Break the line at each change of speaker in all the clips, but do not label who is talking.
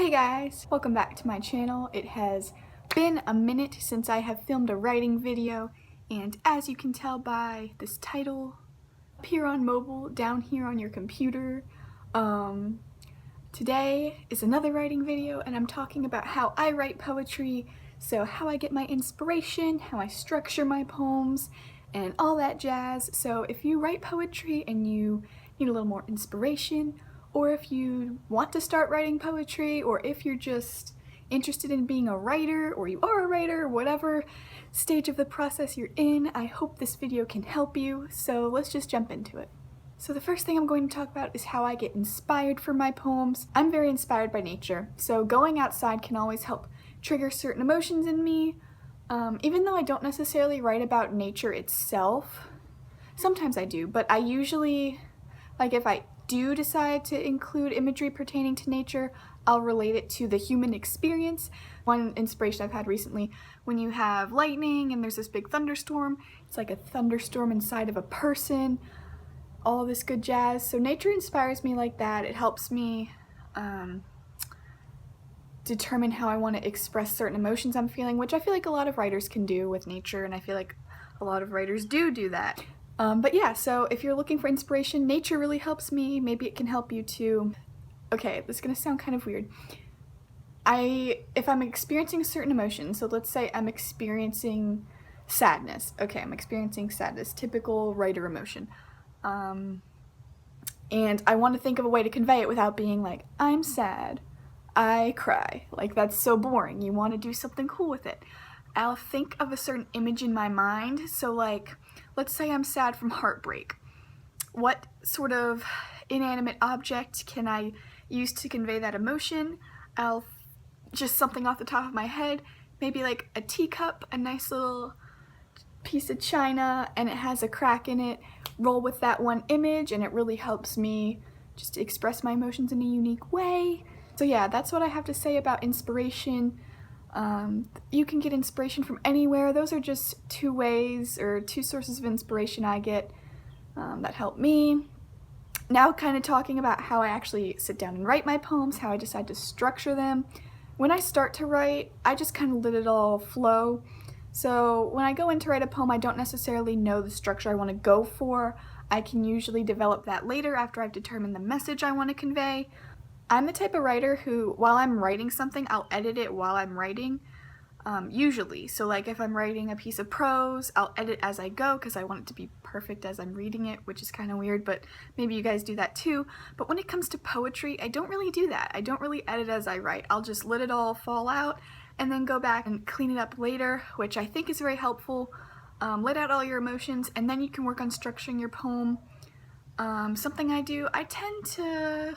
Hey guys! Welcome back to my channel. It has been a minute since I have filmed a writing video, and as you can tell by this title up here on mobile, down here on your computer, today is another writing video, and I'm talking about how I write poetry, so how I get my inspiration, how I structure my poems, and all that jazz. So if you write poetry and you need a little more inspiration, or if you want to start writing poetry, or if you're just interested in being a writer, or you are a writer, whatever stage of the process you're in, I hope this video can help you, so let's just jump into it. So the first thing I'm going to talk about is how I get inspired for my poems. I'm very inspired by nature, so going outside can always help trigger certain emotions in me. Even though I don't necessarily write about nature itself, sometimes I do, but I usually, like if I do decide to include imagery pertaining to nature, I'll relate it to the human experience. One inspiration I've had recently, when you have lightning and there's this big thunderstorm, it's like a thunderstorm inside of a person, all this good jazz. So nature inspires me like that. It helps me determine how I want to express certain emotions I'm feeling, which I feel like a lot of writers can do with nature, and I feel like a lot of writers do that. But yeah, so if you're looking for inspiration, nature really helps me. Maybe it can help you too. Okay, this is gonna sound kind of weird. If I'm experiencing a certain emotion, so let's say I'm experiencing sadness. Okay, I'm experiencing sadness, typical writer emotion. And I want to think of a way to convey it without being like, I'm sad, I cry. Like, that's so boring. You want to do something cool with it. I'll think of a certain image in my mind. So like, let's say I'm sad from heartbreak. What sort of inanimate object can I use to convey that emotion? Just something off the top of my head, maybe like a teacup, a nice little piece of china, and it has a crack in it. Roll with that one image, and it really helps me just express my emotions in a unique way. So yeah, that's what I have to say about inspiration. You can get inspiration from anywhere. Those are just two ways, or two sources of inspiration I get that help me. Now kind of talking about how I actually sit down and write my poems, how I decide to structure them. When I start to write, I just kind of let it all flow. So when I go in to write a poem, I don't necessarily know the structure I want to go for. I can usually develop that later after I've determined the message I want to convey. I'm the type of writer who, while I'm writing something, I'll edit it while I'm writing, usually. So like if I'm writing a piece of prose, I'll edit as I go because I want it to be perfect as I'm reading it, which is kind of weird, but maybe you guys do that too. But when it comes to poetry, I don't really do that. I don't really edit as I write. I'll just let it all fall out and then go back and clean it up later, which I think is very helpful. Let out all your emotions, and then you can work on structuring your poem. Something I do, I tend to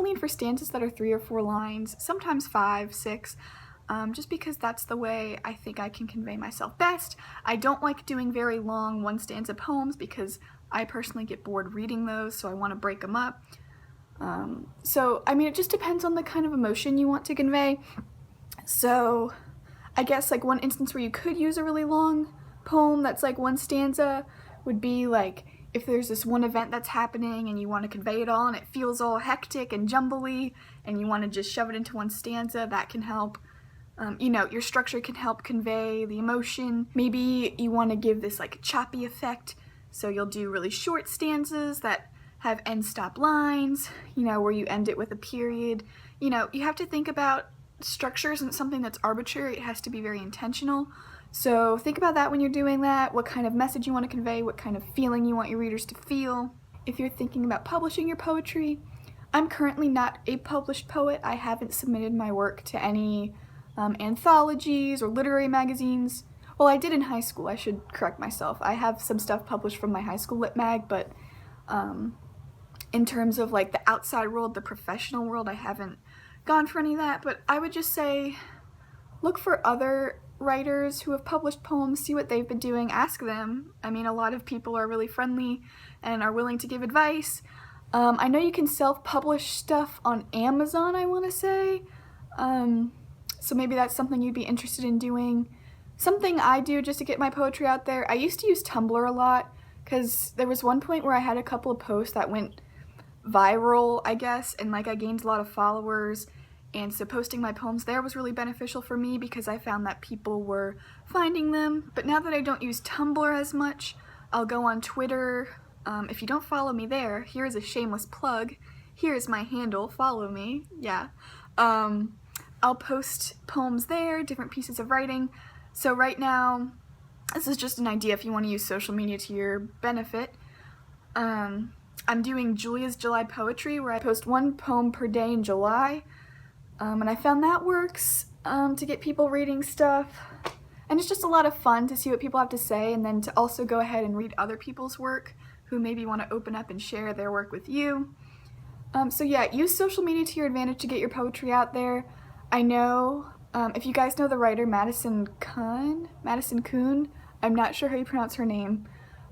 lean for stanzas that are 3 or 4 lines, sometimes 5, 6, just because that's the way I think I can convey myself best. I don't like doing very long one-stanza poems because I personally get bored reading those, so I want to break them up. So, I mean, it just depends on the kind of emotion you want to convey. So, I guess like one instance where you could use a really long poem that's like one stanza would be like, if there's this one event that's happening and you want to convey it all and it feels all hectic and jumbly and you want to just shove it into one stanza, that can help. You know, your structure can help convey the emotion. Maybe you want to give this like choppy effect, so you'll do really short stanzas that have end-stop lines, you know, where you end it with a period. You know, you have to think about structure isn't something that's arbitrary, it has to be very intentional. So think about that when you're doing that, what kind of message you want to convey, what kind of feeling you want your readers to feel. If you're thinking about publishing your poetry, I'm currently not a published poet. I haven't submitted my work to any anthologies or literary magazines. Well, I did in high school, I should correct myself. I have some stuff published from my high school lit mag, but in terms of like the outside world, the professional world, I haven't gone for any of that. But I would just say, look for other writers who have published poems, see what they've been doing, ask them. I mean, a lot of people are really friendly and are willing to give advice. I know you can self-publish stuff on Amazon, I want to say. So maybe that's something you'd be interested in doing. Something I do just to get my poetry out there, I used to use Tumblr a lot because there was one point where I had a couple of posts that went viral, I guess, and like I gained a lot of followers, and so posting my poems there was really beneficial for me because I found that people were finding them. But now that I don't use Tumblr as much, I'll go on Twitter. If you don't follow me there, here is a shameless plug. Here is my handle, follow me, yeah. I'll post poems there, different pieces of writing. So right now, this is just an idea if you want to use social media to your benefit. I'm doing Julia's July Poetry, where I post 1 poem per day in July. And I found that works to get people reading stuff. And it's just a lot of fun to see what people have to say, and then to also go ahead and read other people's work who maybe want to open up and share their work with you. So yeah, use social media to your advantage to get your poetry out there. I know, if you guys know the writer Madison Kuhn, I'm not sure how you pronounce her name,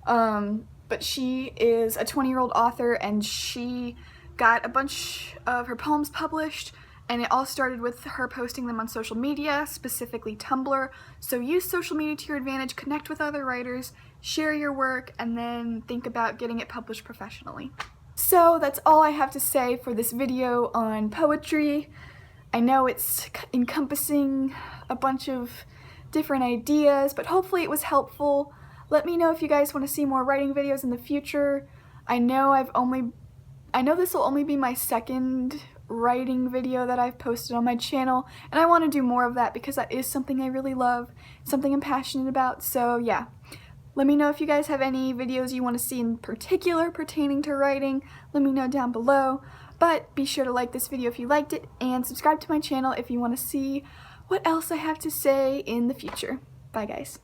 but she is a 20-year-old author, and she got a bunch of her poems published, and it all started with her posting them on social media, specifically Tumblr. So use social media to your advantage, connect with other writers, share your work, and then think about getting it published professionally. So that's all I have to say for this video on poetry. I know it's encompassing a bunch of different ideas, but hopefully it was helpful. Let me know if you guys want to see more writing videos in the future. I know this will only be my second writing video that I've posted on my channel, and I want to do more of that because that is something I really love, something I'm passionate about. So yeah, let me know if you guys have any videos you want to see in particular pertaining to writing. Let me know down below, but be sure to like this video if you liked it, and subscribe to my channel if you want to see what else I have to say in the future. Bye guys.